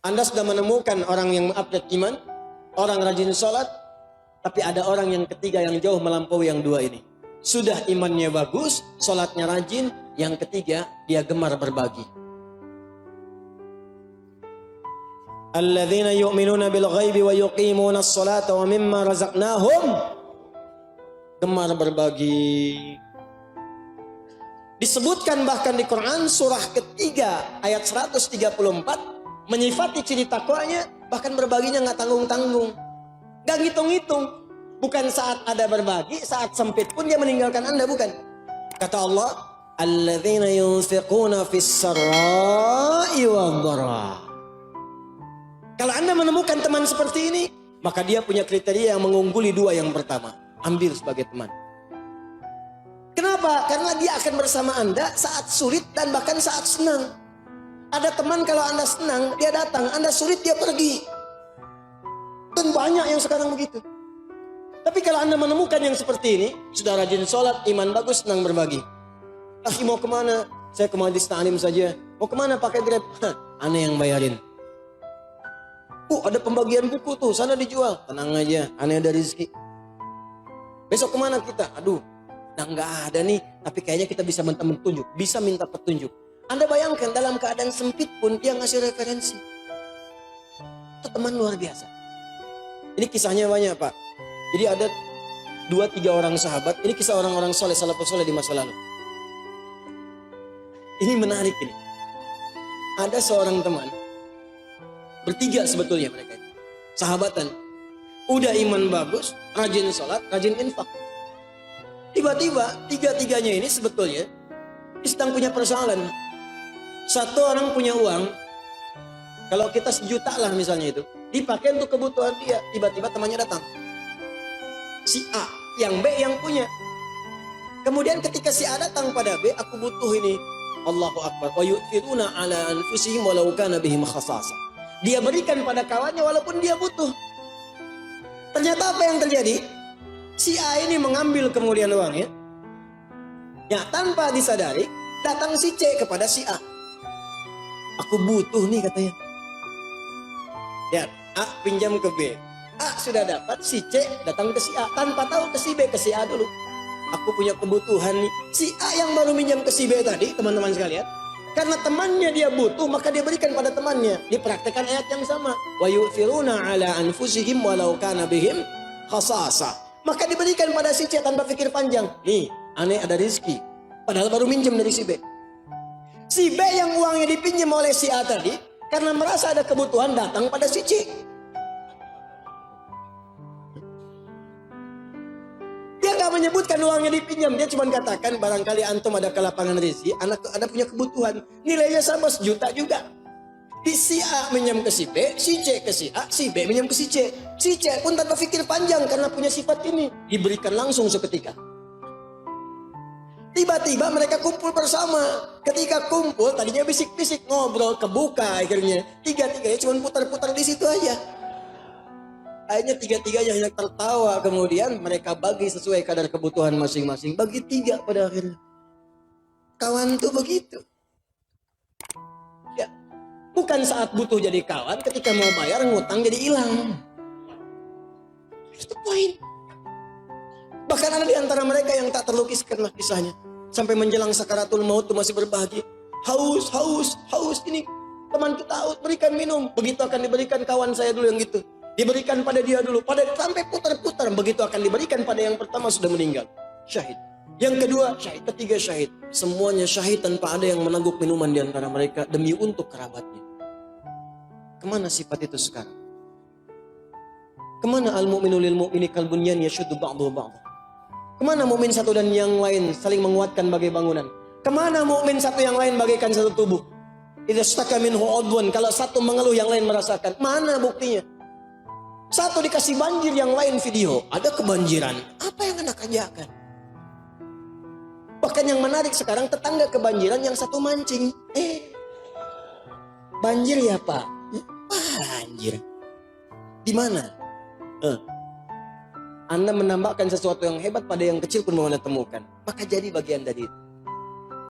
Anda sudah menemukan orang yang mengupdate iman, orang rajin sholat, tapi ada orang yang ketiga yang jauh melampaui yang dua ini. Sudah imannya bagus, sholatnya rajin, yang ketiga dia gemar berbagi. Alladzina yu'minuna bil ghaibi wa yuqimuna as-salata wa mimma razaqnahum, gemar berbagi. Disebutkan bahkan di Quran surah ketiga ayat 134 menyifati ciri takwanya, bahkan berbaginya nggak tanggung-tanggung, nggak ngitung-ngitung. Bukan saat ada berbagi, saat sempit pun dia meninggalkan Anda, bukan. Kata Allah, alladzina yunfiquna fis sarra'i wad-dharra. Kalau Anda menemukan teman seperti ini, maka dia punya kriteria yang mengungguli dua yang pertama. Ambil sebagai teman. Kenapa? Karena dia akan bersama Anda saat sulit dan bahkan saat senang. Ada teman kalau Anda senang, dia datang. Anda sulit, dia pergi. Dan banyak yang sekarang begitu. Tapi kalau Anda menemukan yang seperti ini, sudah rajin sholat, iman bagus, senang berbagi. Ah, mau kemana? Saya ke Majlis Ta'lim saja. Mau kemana pakai Grab? Aneh yang bayarin. Ada pembagian buku tuh, sana dijual. Tenang aja, aneh ada rezeki. Besok kemana kita? Aduh, nah nggak ada nih. Tapi kayaknya kita bisa minta petunjuk, bisa minta petunjuk. Anda bayangkan dalam keadaan sempit pun dia ngasih referensi. Itu teman luar biasa. Ini kisahnya banyak, Pak. Jadi ada 2-3 orang sahabat. Ini kisah orang-orang soleh, salafus soleh di masa lalu. Ini menarik ini. Ada seorang teman. Bertiga sebetulnya mereka ini. Sahabatan. Udah iman bagus, rajin sholat, rajin infak. Tiba-tiba tiga-tiganya ini sebetulnya sedang punya persoalan. Satu orang punya uang, kalau kita 1 juta lah misalnya itu, dipakai untuk kebutuhan dia. Tiba-tiba temannya datang. Si A, yang B yang punya. Kemudian ketika si A datang pada B, aku butuh ini. Allahu Akbar. Wa yu'thiruna ala anfusihim walau kana bihim khasasah. Dia berikan pada kawannya walaupun dia butuh. Ternyata apa yang terjadi? Si A ini mengambil kemudian uangnya. Ya, tanpa disadari datang si C kepada si A. Aku butuh nih katanya. Ya, A pinjam ke B. A sudah dapat, si C datang ke si A. Tanpa tahu ke si B, ke si A dulu. Aku punya kebutuhan nih. Si A yang baru minjam ke si B tadi, teman-teman sekalian. Karena temannya dia butuh, maka dia berikan pada temannya. Dipraktekkan ayat yang sama. Wa yu'thiruna ala anfusihim walau kana bihim khasasa. Maka diberikan pada si C tanpa pikir panjang. Nih, aneh ada rezeki. Padahal baru minjem dari si B. Si B yang uangnya dipinjam oleh si A tadi, karena merasa ada kebutuhan datang pada si C. Dia gak menyebutkan uangnya dipinjam. Dia cuma katakan barangkali antum ada kelapangan rezeki, anak ada punya kebutuhan. Nilainya sama 1 juta juga. Di si A minjam ke si B, si C ke si A, si B minjam ke si C. Si C pun tanpa pikir panjang karena punya sifat ini. Diberikan langsung seketika. Tiba-tiba mereka kumpul bersama. Ketika kumpul tadinya bisik-bisik, ngobrol, kebuka akhirnya. Tiga-tiganya cuma putar-putar di situ aja. Akhirnya tiga-tiganya hanya tertawa. Kemudian mereka bagi sesuai kadar kebutuhan masing-masing. Bagi 3 pada akhirnya. Kawan tuh begitu. Ya, bukan saat butuh jadi kawan. Ketika mau bayar ngutang jadi hilang. Itu poin. Bahkan ada di antara mereka yang tak terlukiskan kisahnya. Sampai menjelang sakaratul maut tuh masih berbagi. Haus, haus, haus ini. Teman kita haus, berikan minum. Begitu akan diberikan kawan saya dulu yang gitu. Diberikan pada dia dulu. Sampai putar-putar. Begitu akan diberikan pada yang pertama sudah meninggal. Syahid. Yang kedua syahid. Ketiga syahid. Semuanya syahid tanpa ada yang menangguk minuman di antara mereka. Demi untuk kerabatnya. Kemana sifat itu sekarang? Kemana al-mu'minu lil-mu'mini kalbunyan yashuddu ba'duhu ba'duhu? Kemana mukmin satu dan yang lain saling menguatkan bagai bangunan? Kemana mukmin satu yang lain bagaikan satu tubuh? Idza staka minhu udwan, kalau satu mengeluh yang lain merasakan. Mana buktinya? Satu dikasih banjir, yang lain video. Ada kebanjiran. Apa yang Anda kerjakan? Bahkan yang menarik sekarang tetangga kebanjiran, yang satu mancing. Banjir ya Pak? Banjir. Di mana? Anda menambahkan sesuatu yang hebat pada yang kecil pun mau Anda temukan. Maka jadi bagian dari itu.